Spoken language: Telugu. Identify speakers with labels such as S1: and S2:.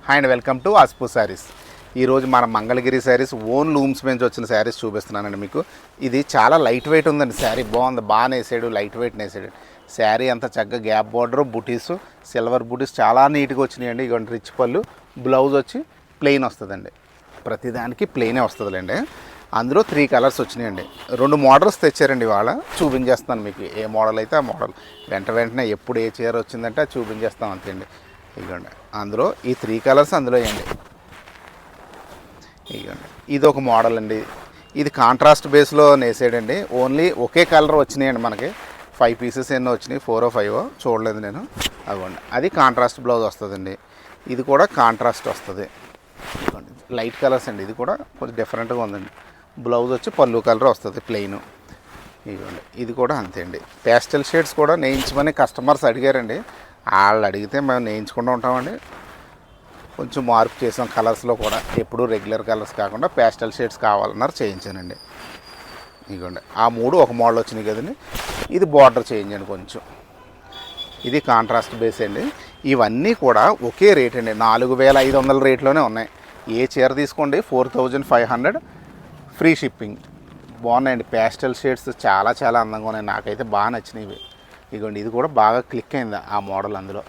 S1: Hi and welcome to Aaspu saris. ఈరోజు మన మంగళగిరి శారీస్ ఓన్ లూమ్స్ నుంచి వచ్చిన శారీస్ చూపిస్తున్నానండి మీకు. ఇది చాలా లైట్ వెయిట్ ఉందండి శారీ, బాగుంది, బాగా నేసాడు, లైట్ వెయిట్ నేసాడు. శారీ అంతా చక్కగా గ్యాప్ బార్డర్, బుటీస్, సిల్వర్ బుటీస్ చాలా నీట్గా వచ్చినాయండి. ఇటువంటి రిచ్ పళ్ళు, బ్లౌజ్ వచ్చి ప్లెయిన్ వస్తుందండి. ప్రతిదానికి ప్లెయినే వస్తుందిలేండి. అందులో 3 కలర్స్ వచ్చినాయండి. 2 మోడల్స్ తెచ్చారండి ఇవాళ, చూపించేస్తాను మీకు. ఏ మోడల్ అయితే ఆ మోడల్ వెంటనే ఎప్పుడు ఏ చీర వచ్చిందంటే అది చూపించేస్తాం అంతే అండి. ఇదిగోండి, అందులో ఈ 3 కలర్స్ అందులో వేయండి. ఇదిగోండి, ఇది ఒక మోడల్ అండి. ఇది కాంట్రాస్ట్ బేస్లో నేసాడండి. ఓన్లీ ఒకే కలర్ వచ్చినాయండి మనకి. 5 పీసెస్ ఎన్నో వచ్చినాయి, 4 or 5 చూడలేదు నేను. అదిగోండి, అది కాంట్రాస్ట్ బ్లౌజ్ వస్తుందండి. ఇది కూడా కాంట్రాస్ట్ వస్తుంది. ఇదిగోండి, లైట్ కలర్స్ అండి. ఇది కూడా కొంచెం డిఫరెంట్గా ఉందండి. బ్లౌజ్ వచ్చి పళ్ళు కలర్ వస్తుంది ప్లెయిన్. ఇదిగోండి, ఇది కూడా అంతే అండి. పేస్టల్ షేడ్స్ కూడా నేయించమని కస్టమర్స్ అడిగారండి. వాళ్ళు అడిగితే మేము నేయించుకుంటూ ఉంటామండి. కొంచెం మార్పు చేసాం కలర్స్లో కూడా. ఎప్పుడు రెగ్యులర్ కలర్స్ కాకుండా పేస్టల్ షేడ్స్ కావాలన్నారు, చేయించానండి. ఇదిగోండి, ఆ 3 ఒక మోడల్ వచ్చినాయి కదండి. ఇది బార్డర్ చేంజ్ అండి కొంచెం. ఇది కాంట్రాస్ట్ బేస్ అండి. ఇవన్నీ కూడా ఒకే రేట్ అండి, 4500 రేట్లోనే ఉన్నాయి. ఏ చీర తీసుకోండి 4500 ఫ్రీ షిప్పింగ్. బాగున్నాయండి, పేస్టల్ షేడ్స్ చాలా అందంగా ఉన్నాయి. నాకైతే బాగా నచ్చినాయి. ఇదిగోండి, ఇది కూడా బాగా క్లిక్ అయింది ఆ మోడల్ అందులో.